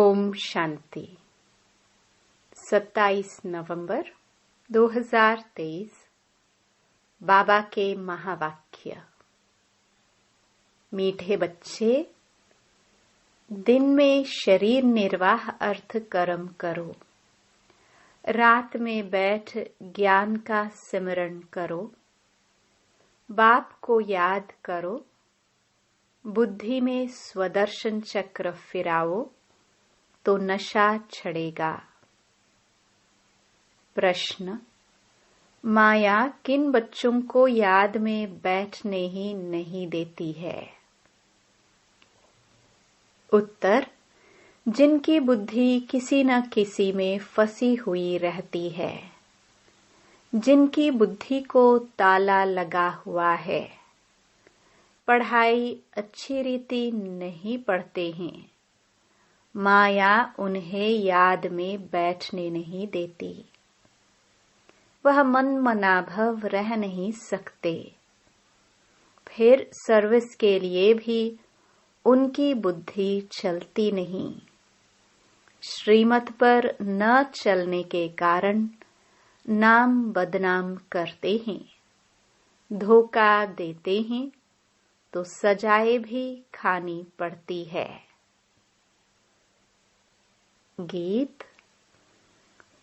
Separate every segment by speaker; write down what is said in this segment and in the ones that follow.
Speaker 1: ओम शांति। 27 नवंबर 2023 बाबा के महावाक्य। मीठे बच्चे, दिन में शरीर निर्वाह अर्थ कर्म करो, रात में बैठ ज्ञान का सिमरण करो, बाप को याद करो, बुद्धि में स्वदर्शन चक्र फिराओ तो नशा छड़ेगा। प्रश्न: माया किन बच्चों को याद में बैठने ही नहीं देती है? उत्तर: जिनकी बुद्धि किसी न किसी में फंसी हुई रहती है, जिनकी बुद्धि को ताला लगा हुआ है, पढ़ाई अच्छी रीति नहीं पढ़ते हैं, माया उन्हें याद में बैठने नहीं देती। वह मन मनाभव रह नहीं सकते। फिर सर्विस के लिए भी उनकी बुद्धि चलती नहीं। श्रीमत पर न चलने के कारण नाम बदनाम करते हैं, धोखा देते हैं तो सजाएं भी खानी पड़ती है। गीत।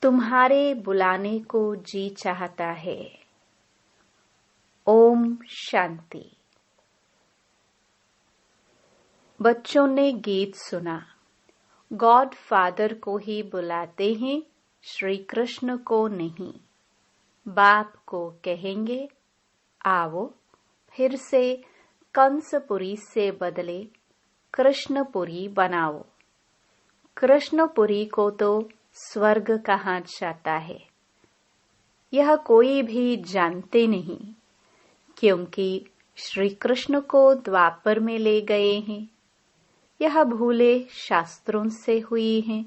Speaker 1: तुम्हारे बुलाने को जी चाहता है। ओम शांति। बच्चों ने गीत सुना। गॉड फादर को ही बुलाते हैं, श्री कृष्ण को नहीं। बाप को कहेंगे आओ, फिर से कंसपुरी से बदले कृष्णपुरी बनाओ। कृष्णपुरी को तो स्वर्ग कहा जाता है, यह कोई भी जानते नहीं, क्योंकि श्री कृष्ण को द्वापर में ले गए हैं। यह भूले शास्त्रों से हुई हैं।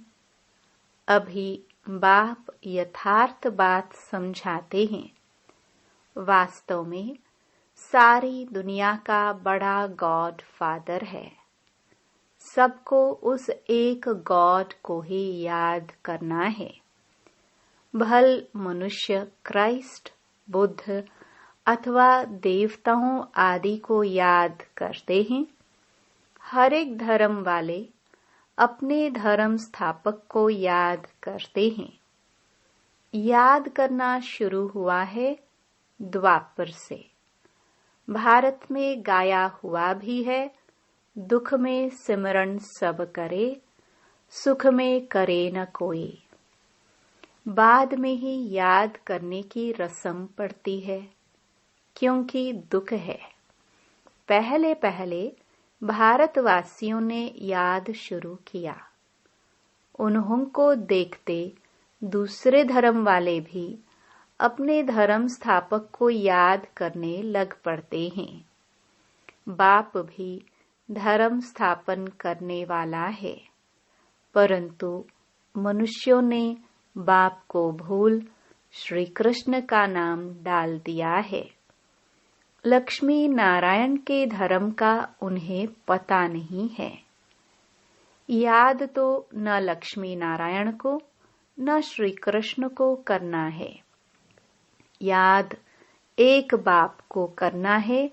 Speaker 1: अभी बाप यथार्थ बात समझाते हैं। वास्तव में सारी दुनिया का बड़ा गॉड फादर है। सबको उस एक गॉड को ही याद करना है। भल मनुष्य क्राइस्ट, बुद्ध अथवा देवताओं आदि को याद करते हैं। हर एक धर्म वाले अपने धर्म स्थापक को याद करते हैं। याद करना शुरू हुआ है द्वापर से। भारत में गाया हुआ भी है, दुख में सिमरण सब करे, सुख में करे न कोई। बाद में ही याद करने की रस्म पड़ती है, क्योंकि दुख है। पहले पहले भारतवासियों ने याद शुरू किया। उन्हों को देखते दूसरे धर्म वाले भी अपने धर्म स्थापक को याद करने लग पड़ते हैं। बाप भी धर्म स्थापन करने वाला है, परंतु मनुष्यों ने बाप को भूल श्री कृष्ण का नाम डाल दिया है। लक्ष्मी नारायण के धर्म का उन्हें पता नहीं है। याद तो न लक्ष्मी नारायण को न श्री कृष्ण को करना है। याद एक बाप को करना है,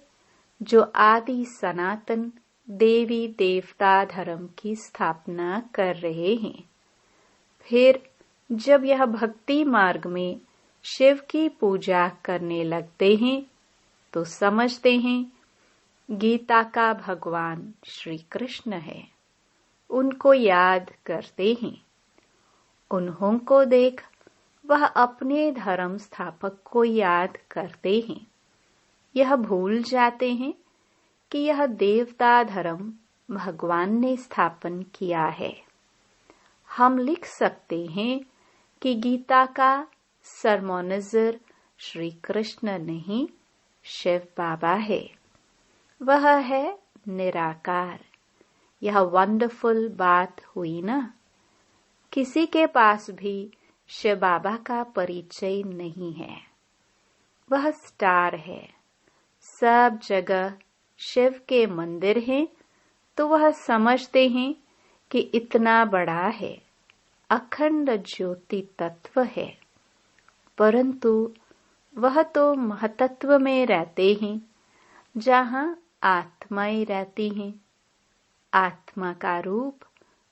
Speaker 1: जो आदि सनातन देवी देवता धर्म की स्थापना कर रहे हैं। फिर जब यह भक्ति मार्ग में शिव की पूजा करने लगते हैं तो समझते हैं गीता का भगवान श्री कृष्ण है। उनको याद करते हैं। उन्हों को देख वह अपने धर्म स्थापक को याद करते हैं। यह भूल जाते हैं कि यह देवता धर्म भगवान ने स्थापन किया है। हम लिख सकते हैं कि गीता का सरमोनाइजर श्री कृष्ण नहीं, शिव बाबा है। वह है निराकार। यह वंडरफुल बात हुई ना। किसी के पास भी शिव बाबा का परिचय नहीं है। वह स्टार है। सब जगह शिव के मंदिर हैं, तो वह समझते हैं कि इतना बड़ा है, अखंड ज्योति तत्व है, परंतु वह तो महतत्व में रहते हैं जहाँ आत्माएं रहती हैं। आत्मा का रूप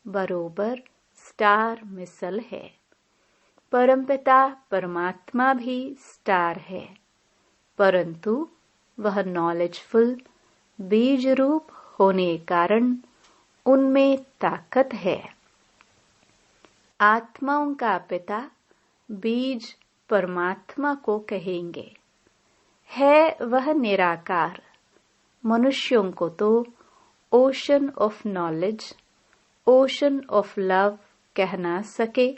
Speaker 1: बरोबर स्टार मिसल है। परमपिता परमात्मा भी स्टार है, परंतु वह नॉलेजफुल बीज रूप होने कारण उनमें ताकत है। आत्माओं का पिता बीज परमात्मा को कहेंगे। है वह निराकार। मनुष्यों को तो ocean of knowledge, ocean of love कह ना सके,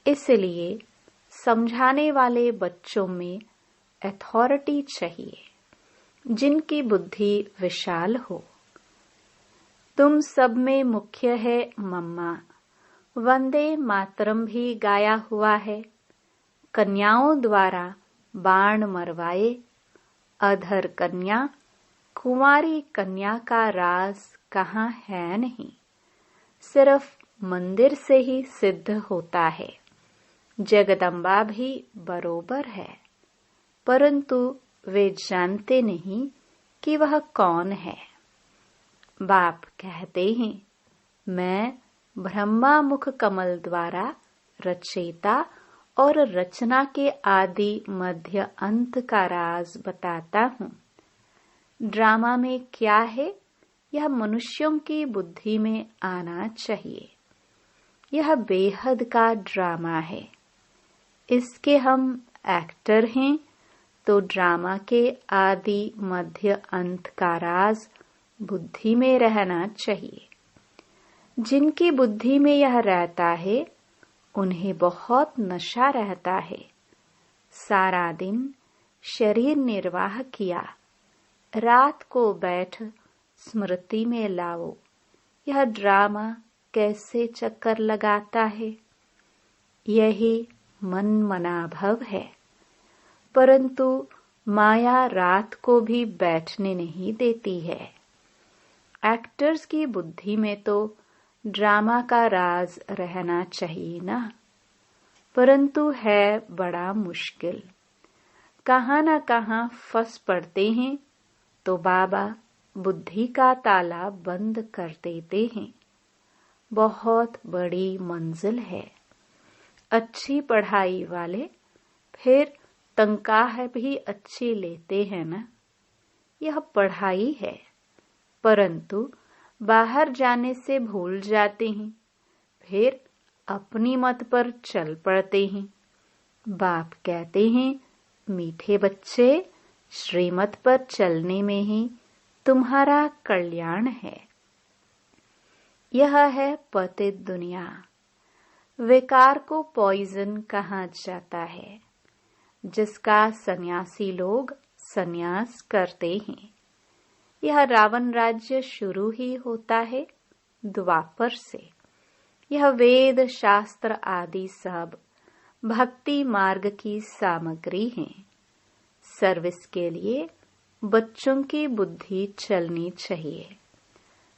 Speaker 1: इसलिए समझाने वाले बच्चों में अथॉरिटी चाहिए, जिनकी बुद्धि विशाल हो। तुम सब में मुख्य है मम्मा। वंदे मातरम भी गाया हुआ है। कन्याओं द्वारा बाण मरवाए। अधर कन्या, कुंवारी कन्या का राज कहाँ है नहीं, सिर्फ मंदिर से ही सिद्ध होता है। जगदम्बा भी बरोबर है, परंतु वे जानते नहीं कि वह कौन है। बाप कहते हैं, मैं ब्रह्मा मुख कमल द्वारा रचयिता और रचना के आदि मध्य अंत का राज बताता हूँ। ड्रामा में क्या है, यह मनुष्यों की बुद्धि में आना चाहिए। यह बेहद का ड्रामा है। इसके हम एक्टर हैं, तो ड्रामा के आदि मध्य अंत का राज बुद्धि में रहना चाहिए। जिनकी बुद्धि में यह रहता है, उन्हें बहुत नशा रहता है। सारा दिन शरीर निर्वाह किया, रात को बैठ स्मृति में लाओ। यह ड्रामा कैसे चक्कर लगाता है? यही मन मनाभव है, परंतु माया रात को भी बैठने नहीं देती है। एक्टर्स की बुद्धि में तो ड्रामा का राज रहना चाहिए ना, परंतु है बड़ा मुश्किल। कहाँ न कहाँ फंस पड़ते हैं, तो बाबा बुद्धि का ताला बंद कर देते हैं। बहुत बड़ी मंजिल है। अच्छी पढ़ाई वाले फिर तनख्वाह भी अच्छी लेते हैं ना। यह पढ़ाई है, परंतु बाहर जाने से भूल जाते हैं, फिर अपनी मत पर चल पड़ते हैं। बाप कहते हैं, मीठे बच्चे, श्रीमत पर चलने में ही तुम्हारा कल्याण है। यह है पतित दुनिया। विकार को पॉइजन कहा जाता है, जिसका सन्यासी लोग सन्यास करते हैं। यह रावण राज्य शुरू ही होता है द्वापर से। यह वेद शास्त्र आदि सब भक्ति मार्ग की सामग्री है। सर्विस के लिए बच्चों की बुद्धि चलनी चाहिए।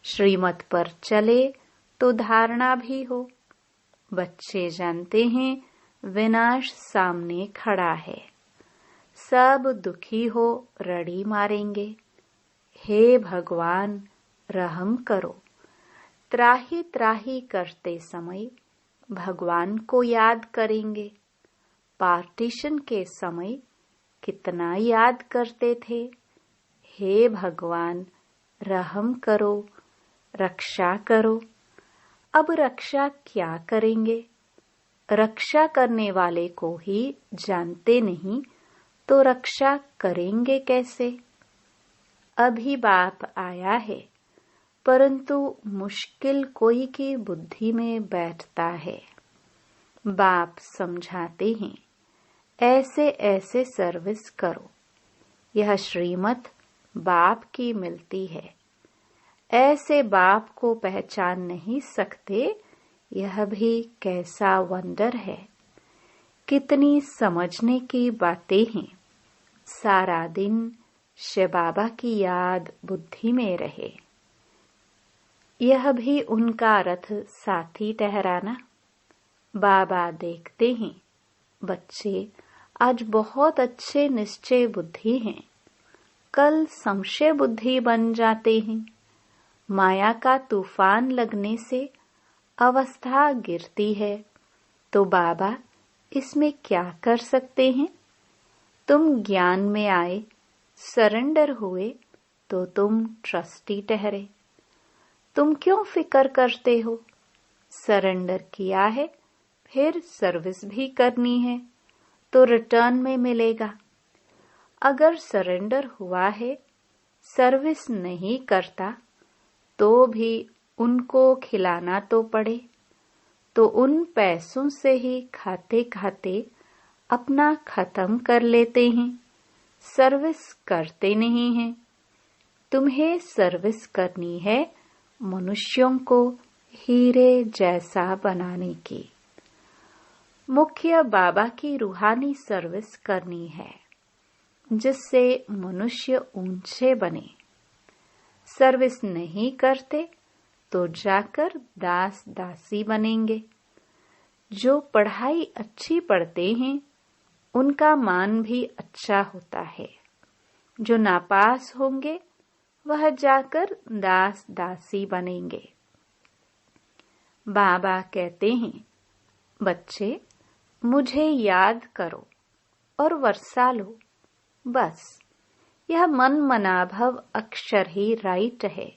Speaker 1: श्रीमत पर चले तो धारणा भी हो। बच्चे जानते हैं विनाश सामने खड़ा है। सब दुखी हो रड़ी मारेंगे। हे भगवान, रहम करो। त्राही त्राही करते समय भगवान को याद करेंगे। पार्टीशन के समय कितना याद करते थे, हे भगवान रहम करो, रक्षा करो। अब रक्षा क्या करेंगे? रक्षा करने वाले को ही जानते नहीं, तो रक्षा करेंगे कैसे? अभी बाप आया है, परंतु मुश्किल कोई की बुद्धि में बैठता है। बाप समझाते हैं, ऐसे ऐसे सर्विस करो। यह श्रीमत बाप की मिलती है। ऐसे बाप को पहचान नहीं सकते, यह भी कैसा वंडर है। कितनी समझने की बातें हैं। सारा दिन शिव बाबा की याद बुद्धि में रहे। यह भी उनका रथ साथी ठहराना। बाबा देखते हैं बच्चे आज बहुत अच्छे निश्चय बुद्धि हैं, कल संशय बुद्धि बन जाते हैं। माया का तूफान लगने से अवस्था गिरती है, तो बाबा इसमें क्या कर सकते हैं? तुम ज्ञान में आए, सरेंडर हुए तो तुम ट्रस्टी ठहरे। तुम क्यों फिक्र करते हो? सरेंडर किया है, फिर सर्विस भी करनी है तो रिटर्न में मिलेगा। अगर सरेंडर हुआ है, सर्विस नहीं करता तो भी उनको खिलाना तो पड़े, तो उन पैसों से ही खाते खाते अपना खत्म कर लेते हैं, सर्विस करते नहीं हैं। तुम्हें सर्विस करनी है मनुष्यों को हीरे जैसा बनाने की। मुख्य बाबा की रूहानी सर्विस करनी है, जिससे मनुष्य ऊंचे बने। सर्विस नहीं करते तो जाकर दास दासी बनेंगे। जो पढ़ाई अच्छी पढ़ते हैं उनका मान भी अच्छा होता है। जो नापास होंगे वह जाकर दास दासी बनेंगे। बाबा कहते हैं, बच्चे मुझे याद करो और वर्षा लो, बस यह मन मनाभव अक्षर ही राइट है।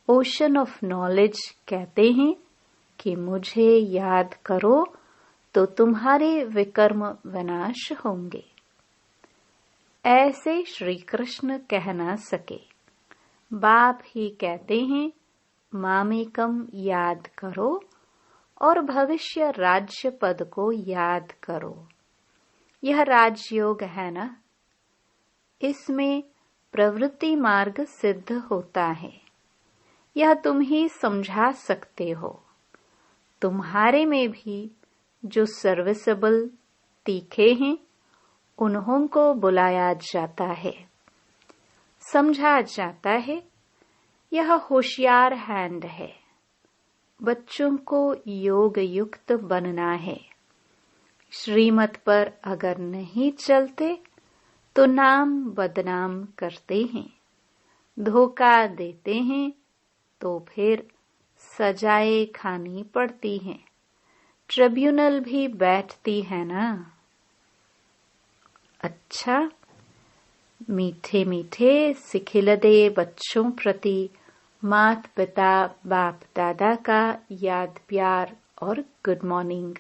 Speaker 1: ओशन ऑफ नॉलेज कहते हैं कि मुझे याद करो तो तुम्हारे विकर्म विनाश होंगे। ऐसे श्री कृष्ण कह ना सके, बाप ही कहते हैं मामेकम याद करो और भविष्य राज्य पद को याद करो। यह राजयोग है ना, इसमें प्रवृत्ति मार्ग सिद्ध होता है। यह तुम ही समझा सकते हो। तुम्हारे में भी जो सर्विसेबल तीखे हैं उन्हों को बुलाया जाता है, समझा जाता है। यह होशियार हैंड है। बच्चों को योग युक्त बनना है। श्रीमत पर अगर नहीं चलते तो नाम बदनाम करते हैं, धोखा देते हैं तो फिर सजाएं खानी पड़ती हैं, ट्रिब्यूनल भी बैठती है ना। अच्छा, मीठे मीठे सिखिलदे बच्चों प्रति मात पिता बाप दादा का याद प्यार और गुड मॉर्निंग।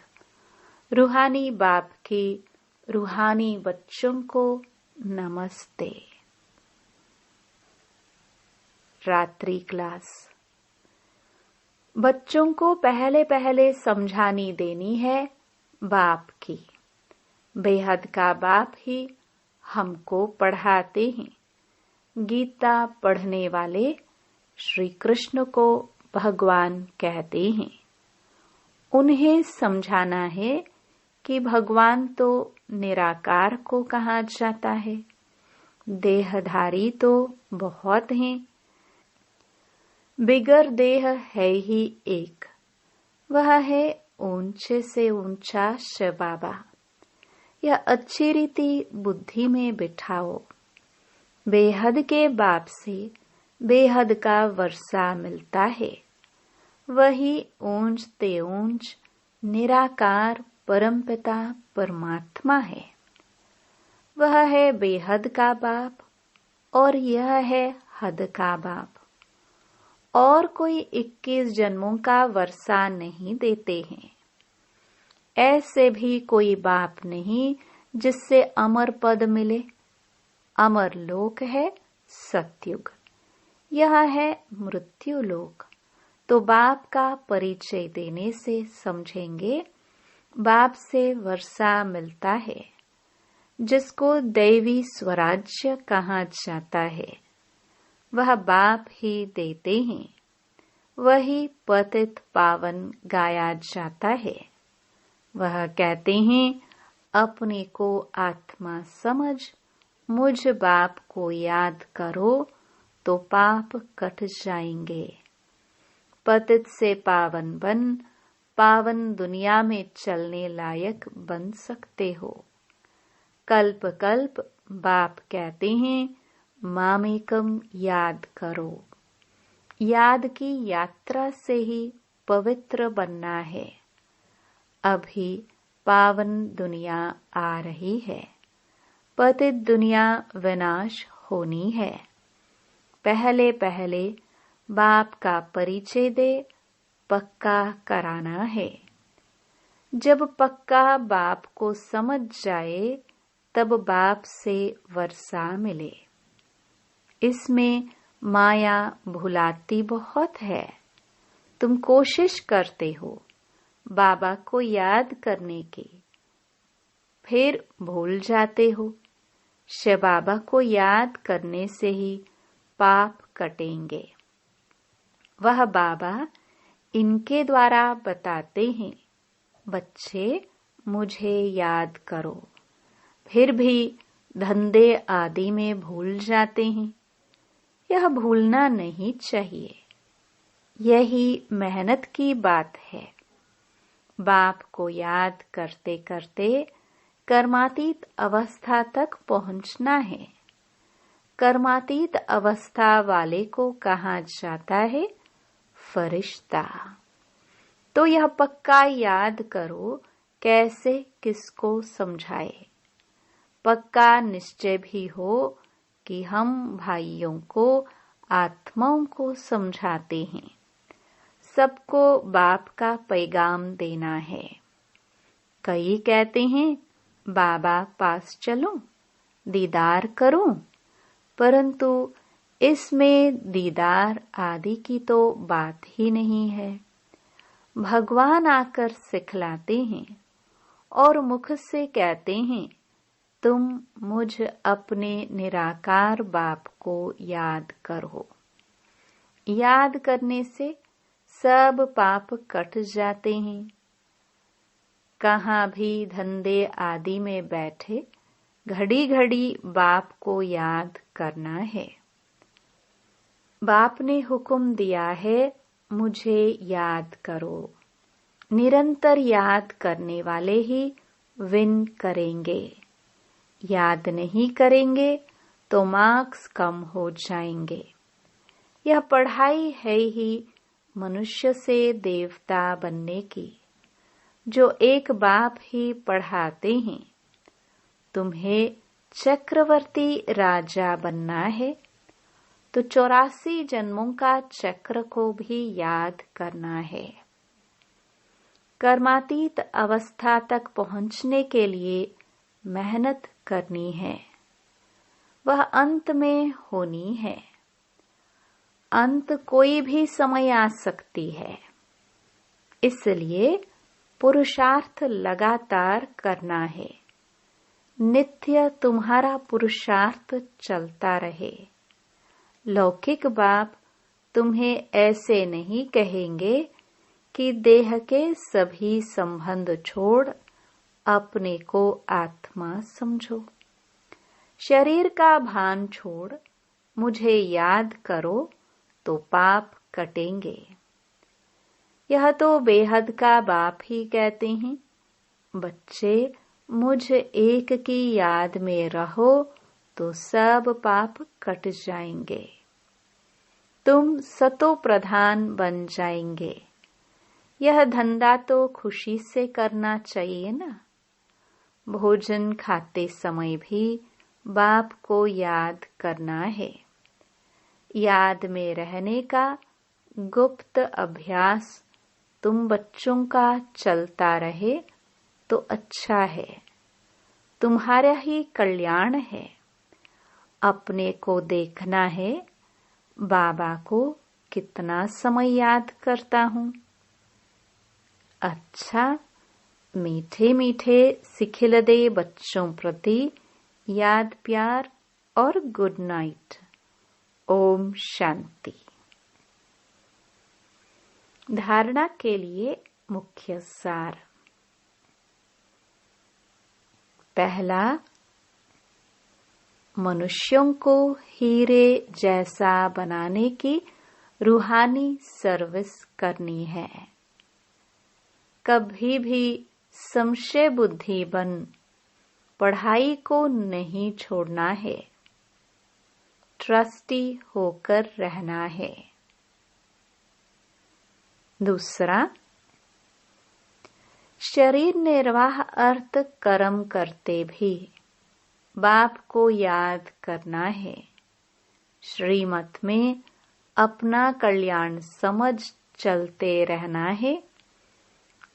Speaker 1: रूहानी बाप की रूहानी बच्चों को नमस्ते। रात्रि क्लास। बच्चों को पहले पहले समझानी देनी है बाप की। बेहद का बाप ही हमको पढ़ाते हैं। गीता पढ़ने वाले श्री कृष्ण को भगवान कहते हैं। उन्हें समझाना है कि भगवान तो निराकार को कहा जाता है, देहधारी तो बहुत हैं, बिगर देह है ही एक, वह है ऊंचे से ऊंचा शिव बाबा। यह अच्छी रीति बुद्धि में बिठाओ। बेहद के बाप से बेहद का वर्षा मिलता है। वही ऊंच ते ऊंच निराकार परमपिता परमात्मा है। वह है बेहद का बाप और यह है हद का बाप। और कोई 21 जन्मों का वर्षा नहीं देते हैं। ऐसे भी कोई बाप नहीं जिससे अमर पद मिले। अमर लोक है सतयुग, यह है मृत्यु लोक। तो बाप का परिचय देने से समझेंगे बाप से वर्षा मिलता है, जिसको दैवी स्वराज्य कहा जाता है। वह बाप ही देते हैं। वही पतित पावन गाया जाता है। वह कहते हैं अपने को आत्मा समझ, मुझ बाप को याद करो तो पाप कट जाएंगे। पतित से पावन बन पावन दुनिया में चलने लायक बन सकते हो। कल्प कल्प बाप कहते हैं मामेकम याद करो। याद की यात्रा से ही पवित्र बनना है। अभी पावन दुनिया आ रही है, पतित दुनिया विनाश होनी है। पहले पहले बाप का परिचय दे, पक्का कराना है। जब पक्का बाप को समझ जाए तब बाप से वर्षा मिले। इसमें माया भुलाती बहुत है। तुम कोशिश करते हो बाबा को याद करने की, फिर भूल जाते हो। शिव बाबा को याद करने से ही पाप कटेंगे। वह बाबा इनके द्वारा बताते हैं, बच्चे मुझे याद करो। फिर भी धंधे आदि में भूल जाते हैं। यह भूलना नहीं चाहिए। यही मेहनत की बात है। बाप को याद करते करते कर्मातीत अवस्था तक पहुंचना है। कर्मातीत अवस्था वाले को कहा जाता है फरिश्ता। तो यह पक्का याद करो, कैसे किसको समझाए। पक्का निश्चय भी हो कि हम भाइयों को आत्माओं को समझाते हैं। सबको बाप का पैगाम देना है। कई कहते हैं बाबा पास चलो, दीदार करो, परंतु इसमें दीदार आदि की तो बात ही नहीं है। भगवान आकर सिखलाते हैं और मुख से कहते हैं तुम मुझ अपने निराकार बाप को याद करो। याद करने से सब पाप कट जाते हैं। कहाँ भी धंधे आदि में बैठे घड़ी घड़ी बाप को याद करना है। बाप ने हुक्म दिया है मुझे याद करो। निरंतर याद करने वाले ही विन करेंगे। याद नहीं करेंगे तो मार्क्स कम हो जाएंगे। यह पढ़ाई है ही मनुष्य से देवता बनने की, जो एक बाप ही पढ़ाते हैं। तुम्हें चक्रवर्ती राजा बनना है तो 84 जन्मों का चक्र को भी याद करना है। कर्मातीत अवस्था तक पहुंचने के लिए मेहनत करनी है। वह अंत में होनी है। अंत कोई भी समय आ सकती है। इसलिए पुरुषार्थ लगातार करना है। नित्य तुम्हारा पुरुषार्थ चलता रहे। लौकिक बाप तुम्हें ऐसे नहीं कहेंगे कि देह के सभी संबंध छोड़ अपने को आत्मा समझो। शरीर का भान छोड़ मुझे याद करो तो पाप कटेंगे। यह तो बेहद का बाप ही कहते हैं, बच्चे मुझ एक की याद में रहो तो सब पाप कट जाएंगे। तुम सतो प्रधान बन जाएंगे। यह धंधा तो खुशी से करना चाहिए ना। भोजन खाते समय भी बाप को याद करना है। याद में रहने का गुप्त अभ्यास तुम बच्चों का चलता रहे तो अच्छा है। तुम्हारा ही कल्याण है। अपने को देखना है, बाबा को कितना समय याद करता हूँ। अच्छा, मीठे मीठे सिखिलदे बच्चों प्रति याद प्यार और गुड नाइट। ओम शांति। धारणा के लिए मुख्य सार। पहला, मनुष्यों को हीरे जैसा बनाने की रूहानी सर्विस करनी है। कभी भी संशय बुद्धि बन पढ़ाई को नहीं छोड़ना है। ट्रस्टी होकर रहना है। दूसरा, शरीर निर्वाह अर्थ कर्म करते भी बाप को याद करना है। श्रीमत में अपना कल्याण समझ चलते रहना है।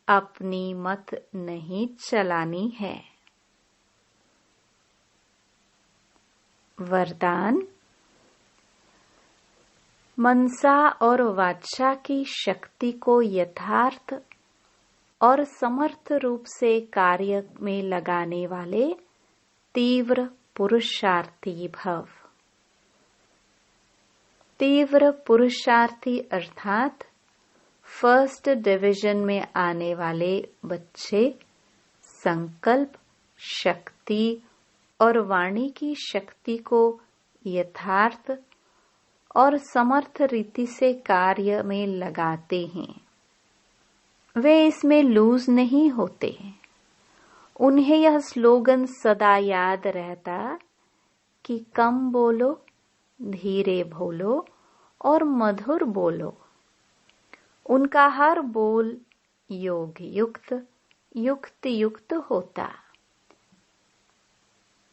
Speaker 1: अपनी मत नहीं चलानी है। वरदान, मनसा और वाचा की शक्ति को यथार्थ और समर्थ रूप से कार्य में लगाने वाले तीव्र पुरुषार्थी भव। तीव्र पुरुषार्थी अर्थात फर्स्ट डिवीजन में आने वाले बच्चे संकल्प, शक्ति और वाणी की शक्ति को यथार्थ और समर्थ रीति से कार्य में लगाते हैं। वे इसमें लूज नहीं होते। उन्हें यह स्लोगन सदा याद रहता कि कम बोलो, धीरे बोलो और मधुर बोलो। उनका हर बोल योग युक्त, युक्त युक्त होता।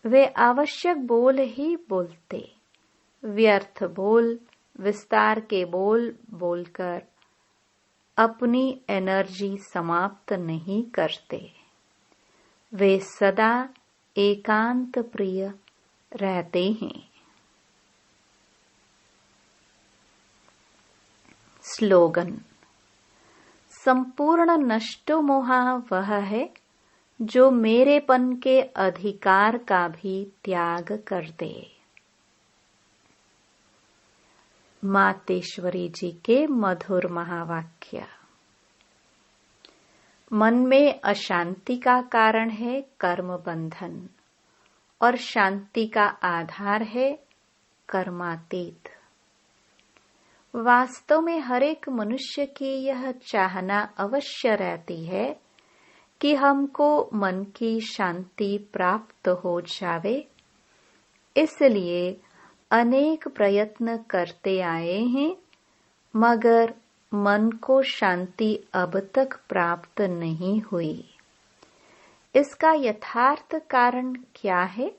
Speaker 1: वे आवश्यक बोल ही बोलते। व्यर्थ बोल, विस्तार के बोल बोलकर अपनी एनर्जी समाप्त नहीं करते। वे सदा एकांत प्रिय रहते हैं। स्लोगन, संपूर्ण नष्टो मोहा वह है जो मेरेपन के अधिकार का भी त्याग कर दे। मातेश्वरी जी के मधुर महावाक्य। मन में अशांति का कारण है कर्म बंधन और शांति का आधार है कर्मातीत। वास्तव में हर एक मनुष्य की यह चाहना अवश्य रहती है कि हमको मन की शांति प्राप्त हो जावे। इसलिए अनेक प्रयत्न करते आए हैं, मगर मन को शांति अब तक प्राप्त नहीं हुई। इसका यथार्थ कारण क्या है?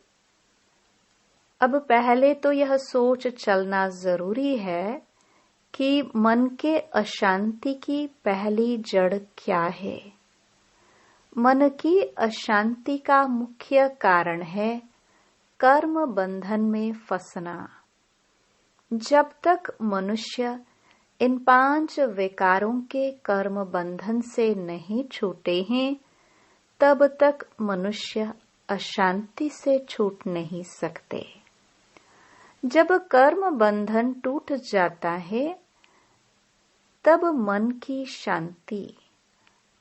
Speaker 1: अब पहले तो यह सोच चलना जरूरी है कि मन के अशांति की पहली जड़ क्या है। मन की अशांति का मुख्य कारण है कर्म बंधन में फंसना। जब तक मनुष्य इन 5 विकारों के कर्म बंधन से नहीं छूटे हैं, तब तक मनुष्य अशांति से छूट नहीं सकते। जब कर्म बंधन टूट जाता है, तब मन की शांति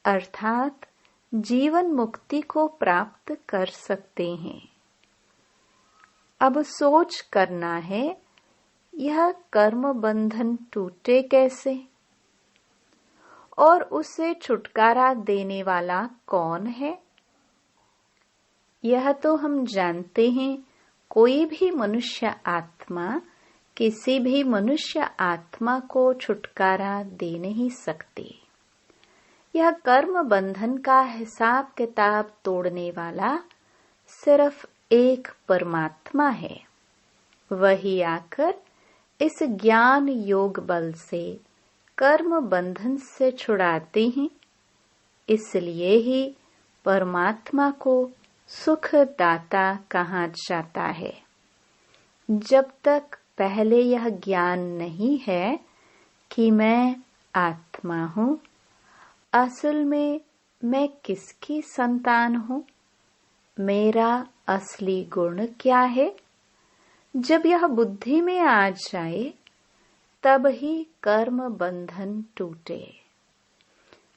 Speaker 1: अर्थात जीवन मुक्ति को प्राप्त कर सकते हैं। अब सोच करना है, यह कर्म बंधन टूटे कैसे और उससे छुटकारा देने वाला कौन है? यह तो हम जानते हैं, कोई भी मनुष्य आत्मा किसी भी मनुष्य आत्मा को छुटकारा दे नहीं सकती। यह कर्म बंधन का हिसाब किताब तोड़ने वाला सिर्फ एक परमात्मा है। वही आकर इस ज्ञान योग बल से कर्म बंधन से छुड़ाते हैं। इसलिए ही परमात्मा को सुखदाता कहा जाता है। जब तक पहले यह ज्ञान नहीं है कि मैं आत्मा हूँ, असल में मैं किसकी संतान हूँ, मेरा असली गुण क्या है, जब यह बुद्धि में आ जाए तब ही कर्म बंधन टूटे।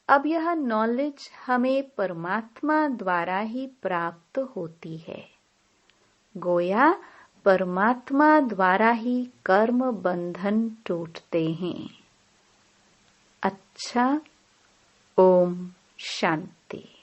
Speaker 1: अब यह नॉलेज हमें परमात्मा द्वारा ही प्राप्त होती है। गोया परमात्मा द्वारा ही कर्म बंधन टूटते हैं। अच्छा, ओम शांति।